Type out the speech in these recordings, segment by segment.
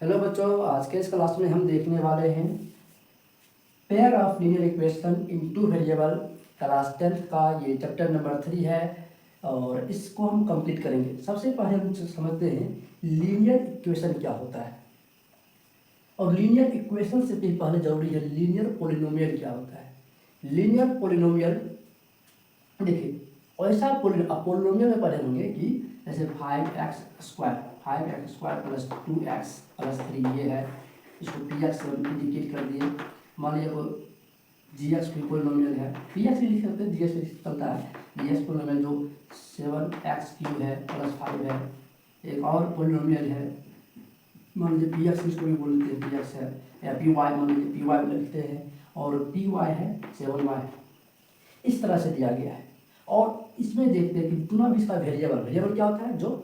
Hello बच्चों, आज के इस क्लास में हम देखने वाले हैं pair of linear equation in two variable. Class 10th का ये चैप्टर नंबर 3 है और इसको हम कंप्लीट करेंगे। सबसे पहले हम समझते हैं लीनियर इक्वेशन क्या होता है। और लीनियर इक्वेशन से भी पहले जरूरी है लीनियर पोलिनोमियल क्या होता है। लीनियर पोलिनोमियल देखिए ऐसा पोलिनोमियल में पढ़े होंगे कि जैसे 5x² प्लस 2x प्लस 3 ये है, इसको px से इंडिकेट कर दिए। मान लीजिए वो gx भी पोलिनोमियल है, px भी लिख सकते हैं, gx भी चलता है। gx पोलिनोमियल जो 7x³ है प्लस 5 है। एक और पोलिनोमियल है, मान लीजिए px इसको भी बोलते हैं, px है, या py मान लीजिए py लिखते हैं, और py है 7y। इस तरह से दिया गया है। और इसमें देखते हैं कि जितना भी इसका वेरिएबल क्या होता है जो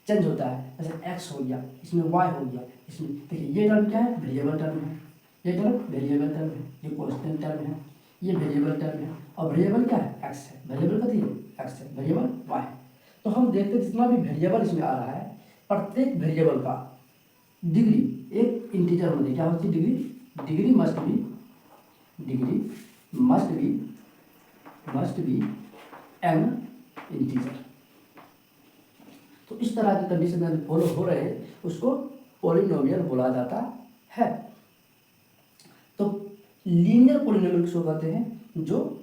चेंज होता है, जैसे x हो गया, इसमें y हो गया, इसमें देखिए ये टर्म क्या है, वेरिएबल टर्म है, ये टर्म वेरिएबल टर्म है, ये कांस्टेंट टर्म है, ये वेरिएबल टर्म है। और वेरिएबल क्या है, x है, वेरिएबल कथी है, x है, वेरिएबल y है। तो हम देखते हैं जितना भी वेरिएबल इसमें आ रहा है, प्रत्येक वेरिएबल का डिग्री एक इंटीजर होती है। क्या होती है degree, degree must be N integer. तो इस तरह की कंडीशन फॉलो हो रहे हैं, उसको पॉलिनोमियल बोला जाता है। तो लीनियर पॉलिनोमियल किसको कहते हैं, जो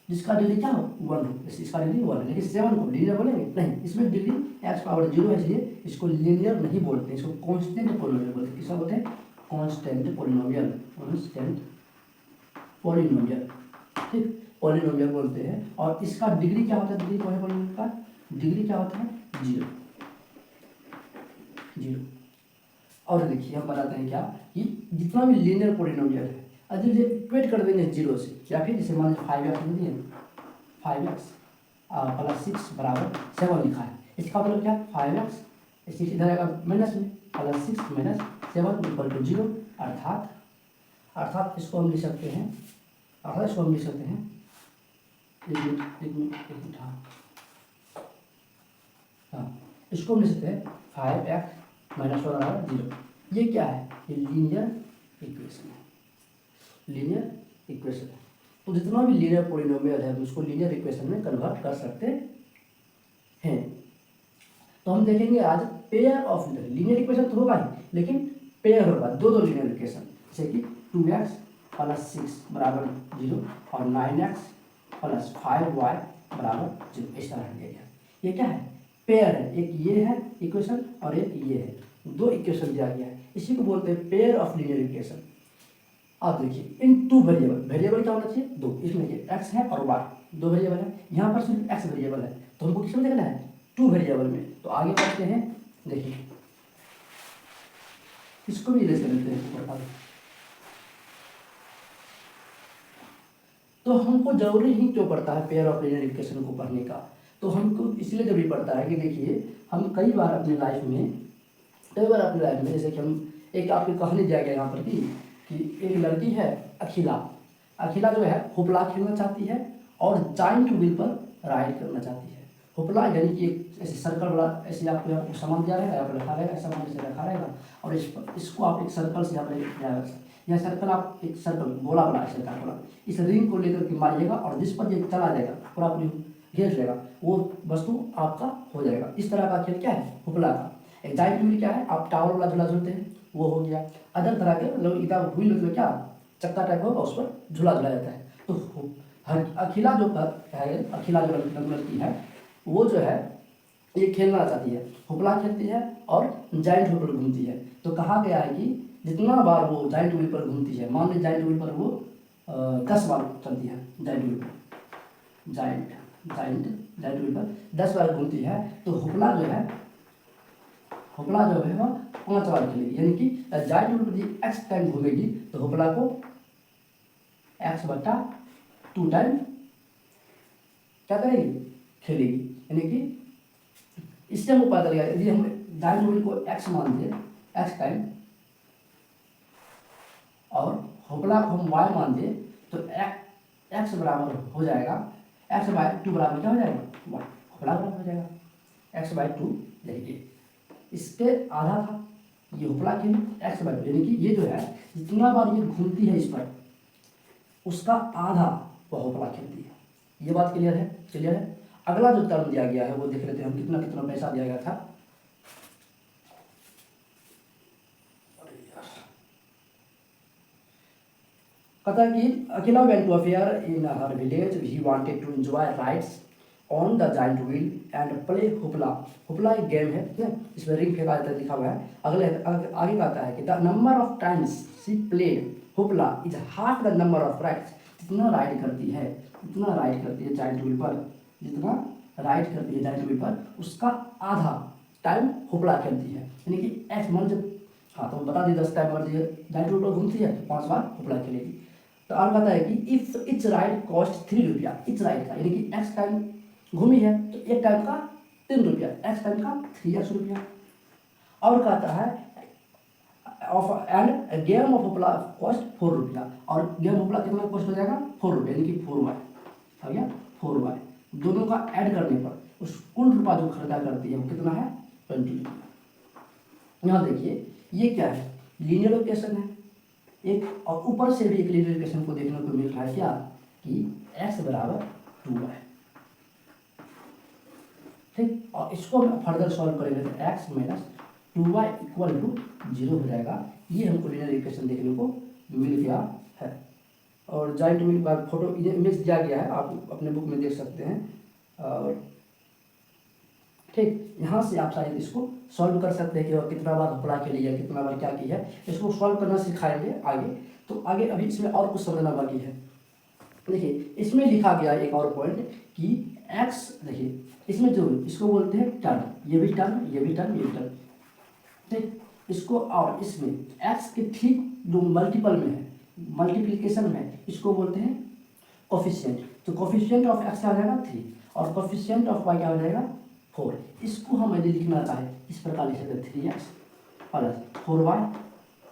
जिसका डिग्री क्या हो, 1 हो। जैसे इसका डिग्री 1 है, लेकिन 7 को लीनियर बोलेंगे नहीं, इसमें डिग्री x पावर 0 है, इसलिए इसको लीनियर नहीं बोलते, इसको कांस्टेंट पॉलिनोमियल बोलते हैं। किसका बोलते हैं, कांस्टेंट पॉलिनोमियल, ठीक, पॉलिनोमियल बोलते हैं। और इसका डिग्री क्या होता है, डिग्री पॉलिनोमियल का डिग्री क्या होता है, 0। और देखिए हम बताते हैं क्या कि जितना भी लीनियर पॉलिनोमियल है, अगर ये इक्वेट कर देंगे 0 से, या फिर जैसे मान लीजिए 5x लिख दिए, 5x प्लस 6 बराबर 7 लिखा है। इसका मतलब क्या, 5x 6 इधर आएगा माइनस में, प्लस 6 माइनस 7 इक्वल टू 0। अर्थात इसको हम लिख सकते हैं, एक मिनट हाँ, इसको हम लिख सकते हैं 5x माइनस 1 बराबर 0। ये क्या है, ये लीनियर इक्वेशन है। तो जितना भी लीनियर पॉलिनोमियल है उसको लीनियर इक्वेशन में कन्वर्ट कर सकते हैं। तो हम देखेंगे आज पेयर ऑफ लीनियर इक्वेशन तो होगा ही, लेकिन पेयर होगा, दो लीनियर इक्वेशन, जैसे कि 2x प्लस 6 बराबर 0 और 9x प्लस 5y बराबर 0। इस तरह दिया गया। ये क्या है, पेयर है, एक ये है इक्वेशन और एक ये है, दो इक्वेशन दिया गया है, इसी को बोलते हैं पेयर ऑफ लीनियर इक्वेशन। आप देखिए इन टू वेरिएबल क्या होना चाहिए, दो, इसमें देखिए x है और y, दो वेरिएबल है। यहाँ पर सिर्फ x वेरिएबल है, तो हमको किसमें देखना है, टू वेरिएबल में। तो आगे बढ़ते हैं, देखिए इसको भी इरेज कर लेते हैं, बता दो। तो हमको जरूरी ही क्यों पड़ता है पेयर ऑफ लीनियर इक्वेशन को पढ़ने का, तो हमको इसलिए जरूरी पड़ता है कि देखिए हम कई बार अपनी लाइफ में जैसे कि हम एक आपकी कहानी दिया गया यहाँ पर कि एक लड़की है अखिला जो है हुपला खेलना चाहती है और जाइंट व्हील पर राइड करना चाहती है। हुपला यानी कि एक ऐसे सर्कल वाला, ऐसे आपको यहाँ पर सामान दिया रहेगा, यहाँ पर रखा रहेगा, सामान ऐसे रखा रहेगा, और इसको आप एक सर्कल से यहाँ पर यह सर्कल, आप एक सर्कल गोला बना सर्कल, इस रिंग को लेकर के मारिएगा और जिस पर ये चला जाएगा पूरा पूरी घेर लेगा, वो वस्तु आपका हो जाएगा। इस तरह का खेल क्या है, हुपला का। एक जाइंट व्हील क्या है, आप टावर वाला झूला झूलते हैं, वो हो गया। अदर तरह के मतलब इधर व्हील मतलब क्या, चक्का टाइप होगा, उस पर झूला झूला जाता है। तो अखिला जो लड़की है, वो जो है ये खेलना चाहती है, हुपला खेलती है और जाइंट व्हील पर घूमती है। तो कहा गया है कि जितना बार वो जाइंट व्हील पर घूमती है, मान लीजिए जाइंट व्हील पर वो 10 बार चलती है, जाइंट व्हील पर 10 बार घूमती है, तो हुपला जो है वह 5 बार खेलेगी। यानी कि जाइंट व्हील पर एक्स टाइम घूमेगी तो हुपला को x/2 टाइम क्या करेगी, खेलेगी। यानी कि इससे हमको पता चलेगा, यदि हम जाइंट व्हील को x मान दें, x टाइम, और हुपला को हम y मान दें, तो x बराबर हो जाएगा, x/2 बराबर क्या हो जाएगा, y, हुपला बराबर हो जाएगा x/2। देखिए इसके आधा था, ये होपला क्यों एक्स बाय टू, यानी कि ये जो है जितना बार ये घूमती है इस पर उसका आधा वह होपला खेलती है। ये बात क्लियर है? क्लियर है। अगला जो टर्म दिया गया है वो देख लेते हैं हम, कितना कितना पैसा दिया गया था। कहता है कि Akela went to a fair in her village, he wanted to enjoy rides on the giant wheel and play hoopla. Hoopla एक गेम है, ठीक है, इसमें रिंग फेंका जाता है, लिखा हुआ है। आगे कहता है कि the number of times she played hoopla is half the number of rides. जितना राइड करती है, जितना राइड करती है जाइंट व्हील पर, जितना राइड करती है जाइंट व्हील पर उसका आधा टाइम हुपला खेलती है। यानी कि एक्स मन जब, हाँ तो बता दी 10 टाइम अगर जाइंट व्हील पर घूमती है तो 5 बार हुपला खेलेगी। तो और कहता है कि इफ इच राइड कॉस्ट 3 रुपया, इच राइड का यानी कि एक्स टाइम घूमी है तो एक टाइम का 3 रुपया, एक्स टाइम का 3x रुपया। और कहता है of end game of hoopla cost 4 रुपया, और गेम हुपला कितना कॉस्ट हो जाएगा 4 रुपया, यानी कि 4y आ गया 4y। दोनों का ऐड करने पर उस कुल रुपया जो खर्चा करती है वो कितना है 20 रुपया। यहाँ देखिए ये क्या है, लीनियर इक्वेशन है एक, और ऊपर से भी एक लीनियर इक्वेशन को देखने को मिल रहा है क्या कि x बराबर 2y, ठीक। और इसको हम फर्दर सॉल्व करेंगे तो x minus 2y equal to 0 हो जाएगा। ये हमको लीनियर इक्वेशन देखने को मिल गया है। और जॉइंट व्हील का फोटो इमेज दिया गया है, आप अपने बुक में देख सकते हैं। और ठीक, यहाँ से आप शायद इसको सॉल्व कर सकते हैं कि कितना बार हुपला खेली है, कितना बार क्या की है। इसको सॉल्व करना सिखाएंगे आगे। तो आगे अभी इसमें और कुछ समझना बाकी है। देखिए इसमें लिखा गया एक और पॉइंट कि x, देखिए इसमें जो इसको बोलते हैं टर्म, ये भी टर्म, ये भी टर्म, ये भी टर्म, ठीक। इसको और इसमें x के ठीक जो मल्टीपल में है, मल्टीप्लिकेशन में, इसको बोलते हैं कोफिशिएंट। तो कोफिशिएंट ऑफ x क्या हो जाएगा 3 और कोफिशिएंट ऑफ y क्या हो जाएगा 4। इसको हम यदि लिखना चाहें इस प्रकार लिख सकते हैं 3x plus 4y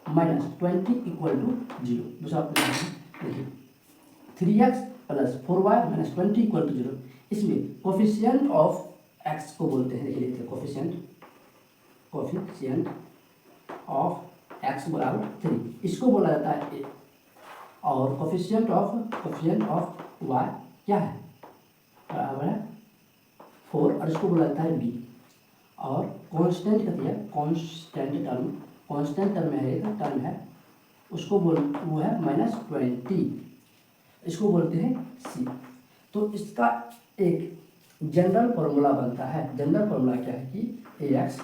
minus 20 equal to 0। दूसरा देखिए 3x plus 4y minus 20 equal to 0। इसमें कोफिशिएंट ऑफ x को बोलते हैं, देखिए लिखते हैं कोफिशिएंट ऑफ x बराबर 3, इसको बोला जाता है a। और कोफिशिएंट ऑफ y क्या है बराबर है 4, और इसको बोला जाता है b। और कांस्टेंट कहती है, कांस्टेंट टर्म है, एक टर्म है उसको वो है -20, इसको बोलते हैं c। तो इसका एक जनरल फॉर्मूला बनता है। जनरल फॉर्मूला क्या है कि ax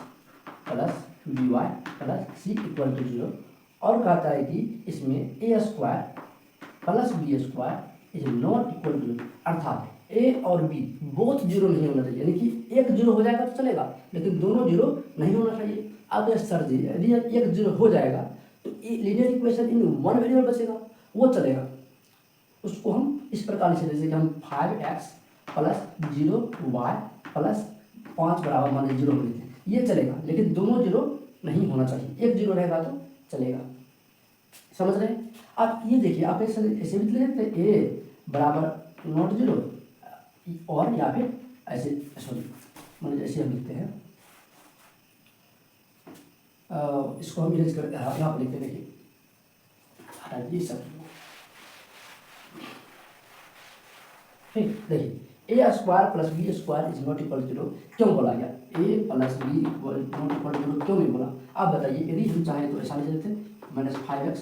plus by plus c equal to 0। और कहता है कि इसमें a square plus B square is not equal to 0, अर्थात a और b बोथ जीरो नहीं होना चाहिए। यानी कि एक जीरो हो जाएगा तो चलेगा, लेकिन दोनों जीरो नहीं होना चाहिए। अब सर जी यदि एक जीरो हो जाएगा तो linear equation in one variable बचेगा, वो चलेगा। उसको हम इस प्रकार लिख सकते हैं, जैसे कि हम 5x प्लस 0y प्लस 5 बराबर मान लीजिए 0 लिखते हैं, ये चलेगा। लेकिन दोनों जीरो नहीं होना चाहिए, एक जीरो रहेगा तो चलेगा। समझ रहे हैं? आप ये देखिए, आप ऐसे भी लिख सकते हैं a बराबर नॉट 0, और या फिर ऐसे, सॉरी मान लीजिए ऐसे हम लिखते हैं, इसको हम इरेज करते हैं, यहाँ पर लिखते हैं, देखिए ये सब ठीक। देखिए a square plus B square is not equal to 0 क्यों बोला गया, a plus B not equal to 0 क्यों नहीं बोला? आप बताइए। यदि हम चाहें तो ऐसा लिख देते हैं -5x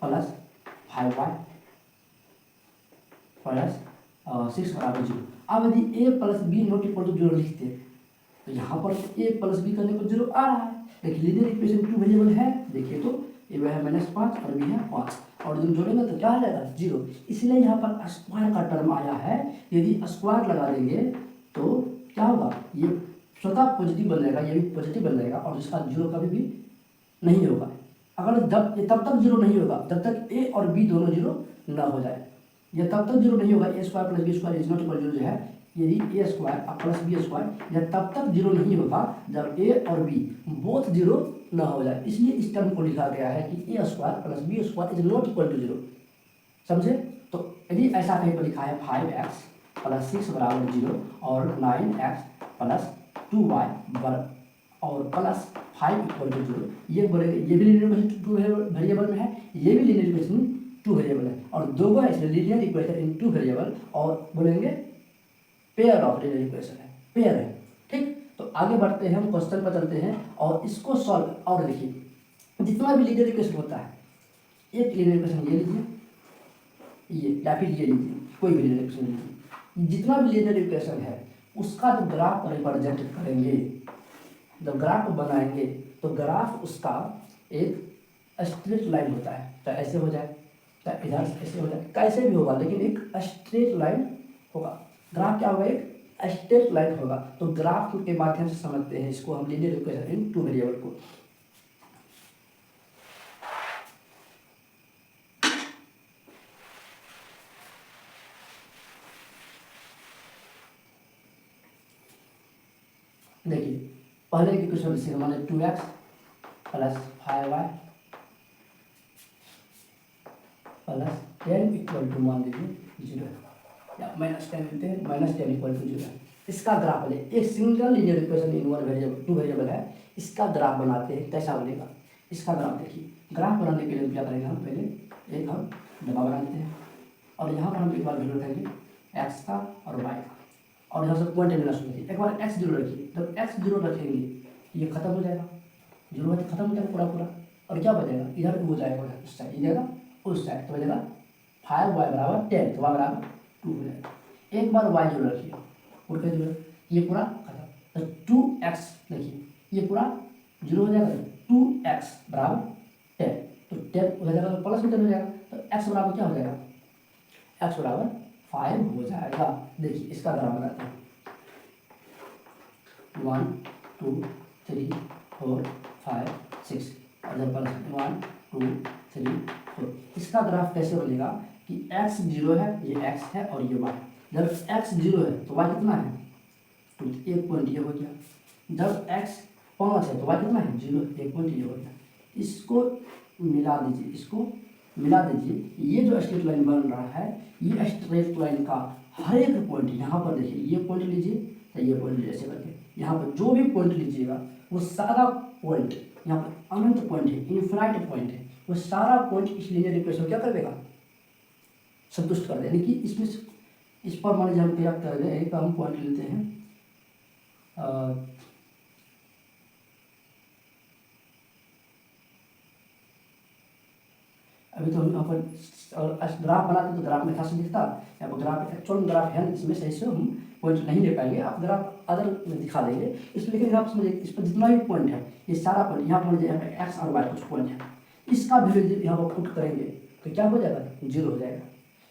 प्लस 5y प्लस 6 बराबर 0। अब यदि a plus B not equal to 0 लिखते हैं तो यहाँ पर a प्लस बी करने पर 0 आ रहा है, लेकिन लीनियर इक्वेशन 2 वेरिएबल है। देखिए तो ये है -5 और b है 5, और जब जोड़ेंगे तो क्या आ जाएगा 0। इसलिए यहाँ पर स्क्वायर का टर्म आया है। यदि स्क्वायर लगा देंगे तो क्या होगा, ये स्वतः पॉजिटिव बन जाएगा, ये भी पॉजिटिव बन जाएगा, और इसका 0 कभी भी नहीं होगा। अगर तब तक 0 नहीं होगा जब तक a और b दोनों 0 ना हो जाए। यह तब तक 0 नहीं होगा, a square plus B square is not equal 0 जो है, यदि a square plus B square यह तब तक 0 नहीं होगा जब a और b बोथ 0 ना हो जाए। इसलिए इस टर्म को लिखा गया है कि a square plus B square is not equal to 0। समझे? तो यदि ऐसा कहीं पर लिखा है 5x प्लस 6 बराबर 0 और 9x प्लस 2y और प्लस 5 इक्वल टू 0, ये बोलेंगे ये भी लीनियर इक्वेशन 2 वेरिएबल में है, ये भी लीनियर इक्वेशन 2 वेरिएबल है, और दो है इसलिए लीनियर इक्वेशन इन 2 वेरिएबल, और बोलेंगे पेयर ऑफ लीनियर इक्वेशन है, पेयर है। ठीक, तो आगे बढ़ते हैं, हम क्वेश्चन पर चलते हैं और इसको सॉल्व। और देखिए जितना भी लीनियर इक्वेशन होता है, एक लीनियर इक्वेशन ये लीजिए, ये या फिर ये लीजिए, कोई भी लीनियर इक्वेशन लीजिए, जितना भी लीनियर इक्वेशन है उसका जब ग्राफ रिप्रेजेंट करेंगे, जब ग्राफ बनाएंगे तो ग्राफ उसका एक स्ट्रेट लाइन होता है, चाहे ऐसे हो जाए, चाहे इधर ऐसे हो जाए, कैसे भी होगा, लेकिन एक स्ट्रेट लाइन होगा। ग्राफ क्या होगा, एक स्ट्रेट लाइन होगा। तो ग्राफ के माध्यम से समझते हैं इसको हम, लीनियर इक्वेशन इन 2 वेरिएबल को। देखिए पहले की क्वेश्चन इसी माने 2x plus 5y plus 10 equal to मान लीजिए 0, या -10 लेते हैं, -10 इक्वल टू 0। इसका ग्राफ ले, एक सिंगल लीनियर इक्वेशन इन 1 वेरिएबल 2 वेरिएबल है, इसका ग्राफ बनाते हैं, कैसा बनेगा। इसका ग्राफ देखिए, ग्राफ बनाने के लिए क्या करेंगे, हम पहले एक हम डब्बा बना देते हैं, और यहाँ पर हम एक बार वैल्यू रखेंगे x का और y का, और यहाँ से पॉइंट मिलना शुरू कीजिए। एक बार x 0 रखिए, जब x 0 रखेंगे ये खत्म हो जाएगा, 0 है तो खत्म हो जाएगा पूरा पूरा, और क्या बचेगा, इधर वो जाएगा उस साइड, ये जाएगा उस साइड, तो बचेगा 5y बराबर 10, तो y बराबर 2 हो जाएगा। एक बार y 0 रखिए, उड़ के 0, ये पूरा खत्म, तो 2x देखिए ये पूरा 0 हो जाएगा, तो 2x बराबर 10, तो 10 हो जाएगा, तो प्लस में 10 हो जाएगा, तो x बराबर क्या हो जाएगा, x बराबर 5 हो जाएगा। देखिए इसका ग्राफ बनाते हैं, 1 2 3 4 5 6, और जब प्लस 1 2 3 4, इसका ग्राफ कैसे बनेगा कि x 0 है, ये x है और ये y। जब x 0 है तो y कितना है, तो एक पॉइंट ये हो गया। जब x 5 है तो y कितना है, 0, एक पॉइंट ये हो गया। इसको मिला दीजिए, इसको मिला दीजिए, ये जो स्ट्रेट लाइन बन रहा है, ये स्ट्रेट लाइन का हर एक पॉइंट, यहाँ पर देखिए ये पॉइंट लीजिए, तो ये पॉइंट लीजिए, ऐसे करके यहाँ पर जो भी पॉइंट लीजिएगा वो सारा पॉइंट, यहाँ पर अनंत पॉइंट है, इन्फिनाइट पॉइंट है, वो सारा पॉइंट इस लीनियर इक्वेशन क्या कर देगा, संतुष्ट कर देगा। यानी कि इसमें इस पर मान लीजिए हम क्या कर रहे हैं, एक हम पॉइंट लेते हैं, अभी तो हम यहाँ पर ग्राफ बनाते तो ग्राफ में खास दिखता, यहाँ पर ग्राफ एक्चुअल ग्राफ है, इसमें सही से हम पॉइंट नहीं ले पाएंगे, आप ग्राफ अदर में दिखा देंगे इसमें, लेकिन आप समझिए इस पर जितना भी पॉइंट है, ये सारा पॉइंट यहाँ पर यहाँ पे एक्स और वाई कुछ पॉइंट है, इसका वैल्यू यहाँ पर पुट करेंगे तो क्या हो जाएगा, 0 हो जाएगा।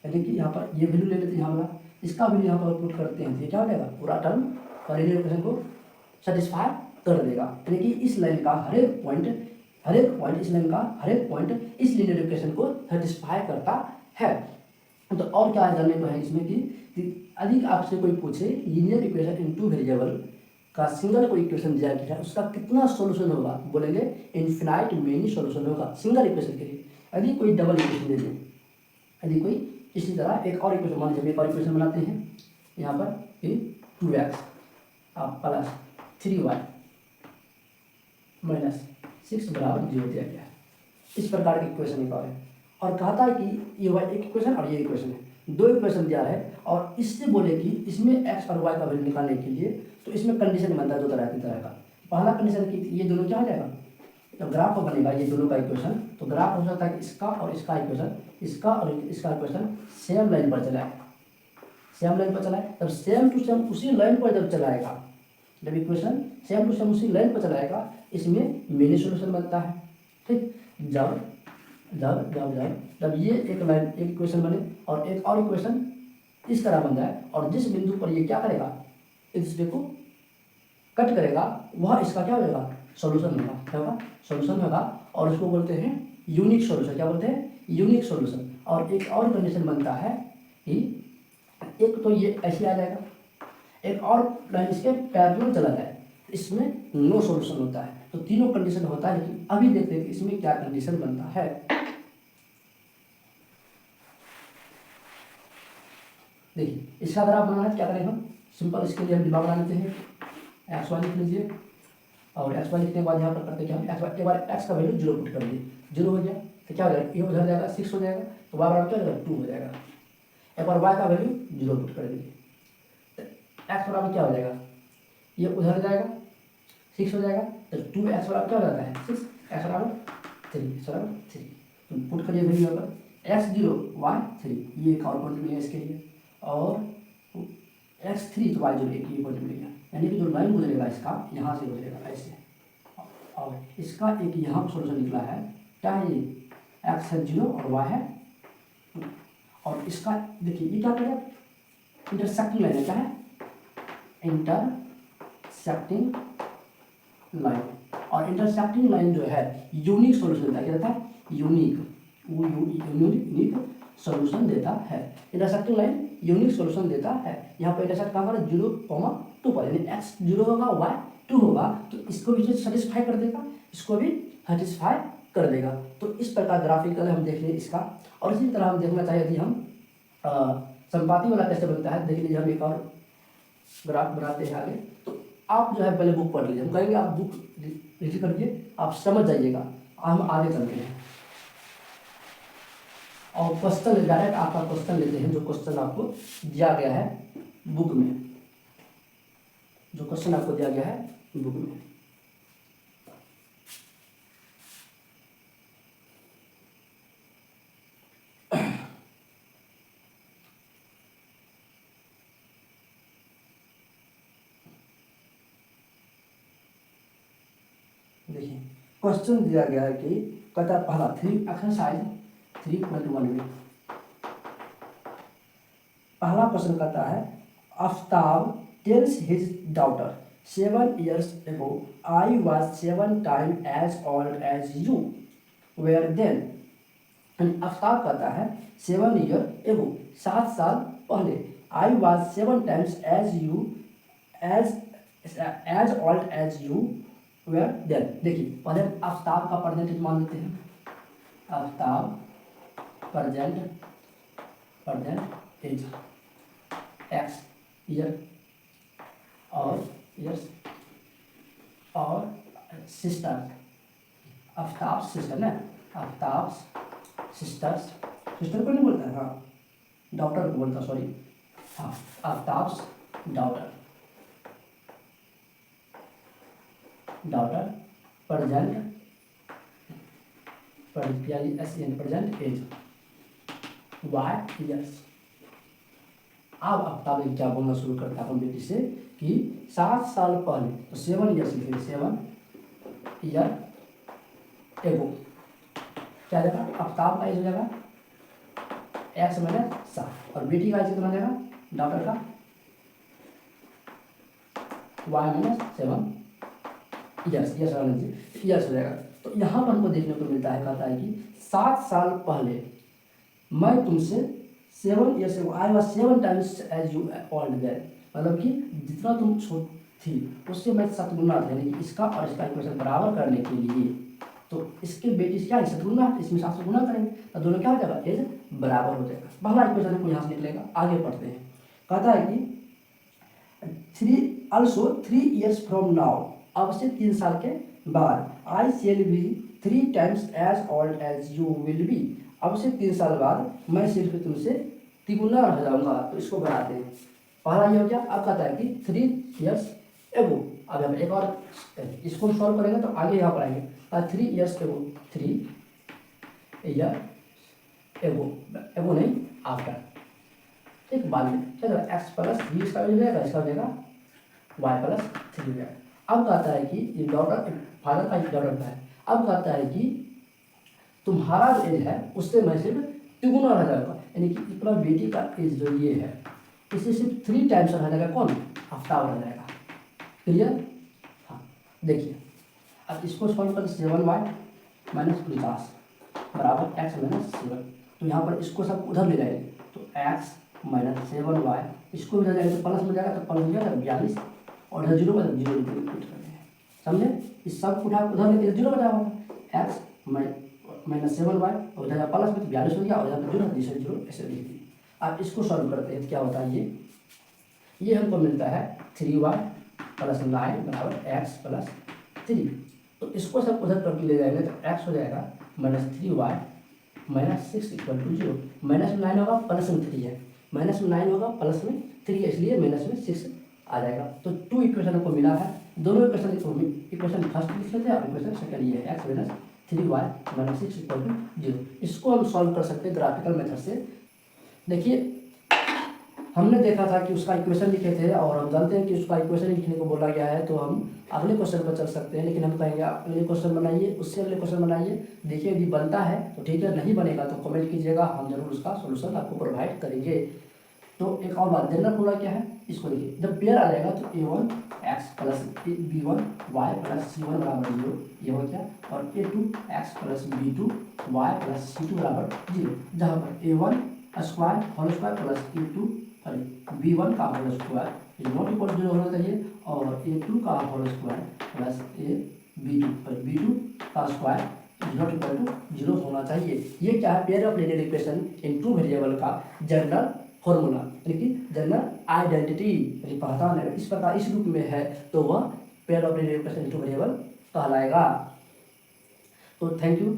यानी कि यहाँ पर ये वैल्यू ले लेते हैं, यहाँ वाला इसका वैल्यू यहाँ पर पुट करते हैं, तो ये क्या हो जाएगा, पूरा टर्म और लीनियर इक्वेशन को सेटिस्फाई कर देगा। यानी कि इस लाइन का हर एक पॉइंट इस लाइन का हर एक पॉइंट इस लीनियर इक्वेशन को सेटिस्फाई करता है। तो और क्या जानने को है इसमें कि अधिक आपसे कोई पूछे लीनियर इक्वेशन इन 2 वेरिएबल का सिंगल कोई इक्वेशन दिया गया है, उसका कितना सॉल्यूशन होगा, बोलेंगे इन्फिनाइट मेनी सॉल्यूशन होगा सिंगल इक्वेशन के लिए। यदि कोई डबल इक्वेशन दे दें, यदि कोई इसी तरह एक और इक्वेशन, मान लीजिए एक और इक्वेशन बनाते हैं, यहाँ पर 2x प्लस 3y माइनस 6 बराबर 0 दिया गया है। इस प्रकार की इक्वेशन एक और है, और कहता है कि ये एक इक्वेशन और ये इक्वेशन है, 2 इक्वेशन दिया है, और इससे बोले कि इसमें x और y का वैल्यू निकालने के लिए, तो इसमें कंडीशन बनता है 2 तरह का। पहला कंडीशन कि ये दोनों क्या हो जाएगा, जब ग्राफ बनेगा ये दोनों का इक्वेशन, तो ग्राफ हो सकता है कि इसका और इसका इक्वेशन, इसका और इसका इक्वेशन सेम लाइन पर चलाए, सेम लाइन पर चलाए, तब सेम टू सेम उसी लाइन पर जब चलाएगा, जब इक्वेशन सेम टू सेम उसी लाइन पर चलाएगा, इसमें मिनी सॉल्यूशन बनता है। ठीक, जब जब जब जब जब ये एक लाइन एक इक्वेशन बने और एक और इक्वेशन इस तरह बन जाए, और जिस बिंदु पर ये क्या करेगा, एक दूसरे को कट करेगा, वह इसका क्या होगा, सॉल्यूशन होगा। क्या होगा, सॉल्यूशन होगा, और इसको बोलते हैं यूनिक सॉल्यूशन। क्या बोलते हैं, यूनिक सॉल्यूशन। और एक और कंडीशन बनता है कि एक तो ये ऐसे आ जाएगा, एक और लाइन इसके पैरेलल चला जाए, इसमें नो सॉल्यूशन होता है। तो तीनों कंडीशन होता है, लेकिन अभी देखते हैं कि इसमें क्या कंडीशन बनता है। देखिए इसका अगर आप बनाना है क्या करें हम, सिंपल इसके लिए हम दिमाग बना लेते हैं, एक्स वाई लिख लीजिए और एक्स वाई लिखने के बाद यहाँ पर करते क्या हम एक्स वाई, एक बार एक्स का वैल्यू 0 पुट कर दिए, 0 हो गया तो क्या हो जाएगा, ये उधर जाएगा 6 हो जाएगा, तो वाई बराबर क्या हो जाएगा 2 हो जाएगा। एक बार वाई का वैल्यू 0 पुट कर दिए तो एक्स बराबर क्या हो जाएगा, ये उधर जाएगा 6 हो जाएगा, तो 2 एक्स बराबर क्या हो जाता है 6, एक्स बराबर 3 तो पुट करिए वैल्यू यहाँ पर एक्स 0 वाई 3, ये एक और पॉइंट मिलेगा इसके लिए, और एक्स 3 तो वाई 0 एक ये पॉइंट मिलेगा, यानी कि जो लाइन गुजरेगा इसका यहाँ से गुजरेगा ऐसे, और इसका एक यहाँ सोल्यूशन निकला है, क्या है ये, एक्स है 0 और वाई है 2, और इसका देखिए ये क्या करेगा, इंटरसेक्टिंग लाइन है, क्या है इंटरसेक्टिंग लाइन, और इंटरसेक्टिंग लाइन जो है यूनिक सोल्यूशन देता है, क्या देता है यूनिक, वो यूनिक सोल्यूशन देता है। इंटरसेक्टिंग लाइन यूनिक सोल्यूशन देता है। यहाँ पर इंटरसेक्ट कहाँ पर 0,2 पर, यानी एक्स 0 होगा वाई 2 होगा, तो इसको भी सेटिस्फाई कर देगा, इसको भी सेटिस्फाई कर देगा। तो इस प्रकार ग्राफिकल हम देख लें इसका, और इसी तरह हम देखना चाहिए यदि हम संपाती वाला कैसे बनता है देख लीजिए। हम एक और ग्राफ बनाते हैं आगे, तो आप जो है पहले बुक पढ़ लीजिए, हम कहेंगे आप बुक रीड करिए, आप समझ जाइएगा, हम आगे चलते हैं और क्वेश्चन डायरेक्ट आपका क्वेश्चन लेते हैं, जो क्वेश्चन आपको दिया गया है बुक में, जो क्वेश्चन आपको दिया गया है बुक में। देखिए क्वेश्चन दिया गया है कि कहता पहला 3 एक्सरसाइज 3.1 में पहला क्वेश्चन कहता है Aftab tales his daughter 7 years ago I was 7 times as old as you were then। Aftab कहता है 7 year ago 7 साल पहले I was 7 times as old as you were then। देखिए पहले आफ्ताब का प्रेजेंट मान लेते हैं, Aftab present age X year और ईयर्स और सिस्टर, आफ्ताब सिस्टर ना, आफ्ताब सिस्टर को नहीं बोलता है, हाँ डॉटर को बोलता, सॉरी, हाँ Aftab daughter present present age Y years. अब आफ्ताब क्या बोलना शुरू करता है अपन बेटी से कि 7 साल पहले, तो 7 ईयर्स लिखे, 7 ईयर एगो क्या जाएगा, आफ्ताब का एज हो जाएगा एक्स माइनस 7, और बेटी का एज कितना जाएगा डॉटर का वाई माइनस 7 ईयर्स हो जाएगा। तो यहाँ पर हमको देखने को मिलता है, कहता है कि 7 साल पहले मैं तुमसे 7 years ago I was 7 times as you old then, मतलब कि जितना तुम छोटी थी उससे मैं 7 गुना था, यानी कि इसका और इसका इक्वेशन बराबर करने के लिए, तो इसके बेटी से क्या है 7 गुना, इसमें 7 से गुना करेंगे तो दोनों क्या हो जाएगा एज बराबर हो जाएगा। पहला इक्वेशन हमको यहाँ से निकलेगा, आगे पढ़ते हैं। कहता है कि 3 years from now, अब से 3 साल के बाद I shall be 3 times as old as you will be, अब से 3 साल बाद मैं सिर्फ तुमसे तिगुना हो जाऊंगा। तो इसको बनाते हैं, पहला ये हो गया। अब कहता है कि 3 years ago, अब हम एक और इसको सॉल्व करेंगे तो आगे यहाँ पर आएंगे, 3 years ago, 3 year एगो नहीं आफ्टर, ठीक, बाद में चलो एक्स प्लस 3 इसका हो जाएगा, इसका हो जाएगा वाई प्लस 3 हो जाएगा। अब कहता है कि ये डॉटर फादर का डॉटर का है, अब कहता है कि तुम्हारा जो एज है उससे मैं सिर्फ तिगुना रह जाऊंगा, यानी कि इतना बेटी का एज जो ये है इससे सिर्फ 3 टाइम्स रह जाएगा, कौन आफ्ताब रह जाएगा। क्लियर, हाँ देखिए अब इसको सॉल्व कर 7y माइनस 49 बराबर एक्स माइनस 7, तो यहाँ पर इसको सब उधर ले जाएंगे तो एक्स माइनस 7y, इसको भी ले जाएंगे तो प्लस में जाएगा, तो प्लस हो जाएगा 42 और इधर 0 बचा, 0 पुट कर देंगे, समझे। इस सब उठा उधर लेके 0 बचा होगा, एक्स माइनस 7y और इधर प्लस में 42 हो गया और इधर 0 ऐसे लिख दिए। अब इसको सॉल्व करते हैं तो क्या होता है, ये हमको मिलता है 3y प्लस 9 बराबर एक्स प्लस 3। तो इसको सब उधर करके ले जाएंगे तो x हो जाएगा -3y -6 इक्वल टू 0। माइनस में 9 होगा, प्लस में 3 है, माइनस में 9 होगा, प्लस में 3 है, इसलिए माइनस में 6 आ जाएगा। तो 2 इक्वेशन हमको मिला है। दोनों इक्वेशन फर्स्ट लिख लेते हैं और इक्वेशन सेकंड ये है x minus 3y minus 6 equal to 0। इसको हम सॉल्व कर सकते हैं ग्राफिकल मेथड से। देखिए हमने देखा था कि उसका इक्वेशन लिखे थे और हम जानते हैं कि उसका इक्वेशन लिखने को बोला गया है, तो हम अगले क्वेश्चन पर चल सकते हैं। लेकिन हम कहेंगे अगले क्वेश्चन बनाइए, उससे अगले क्वेश्चन बनाइए। देखिए यदि बनता है तो ठीक है, नहीं बनेगा तो कमेंट कीजिएगा, हम जरूर उसका सोल्यूशन आपको प्रोवाइड करेंगे। तो एक और बात, जनरल फॉर्मूला क्या है इसको देखिए, जब पेयर आ जाएगा तो a1x plus b1y plus c1 बराबर 0 ये हो गया, और a2x plus b2y plus c2 बराबर 0, जहाँ पर a1 square whole square plus a2 b1 का whole square is not equal to 0 होना चाहिए, और a2 का होल स्क्वायर प्लस b2 का square is not equal to 0 होना चाहिए। ये क्या है, pair of linear equation in two variable का जनरल फॉर्मूला, यानी कि जनरल आइडेंटिटी, यानी पहचान है। इस प्रकार इस रूप में है तो वह pair of linear equation in two variable कहलाएगा। तो थैंक यू।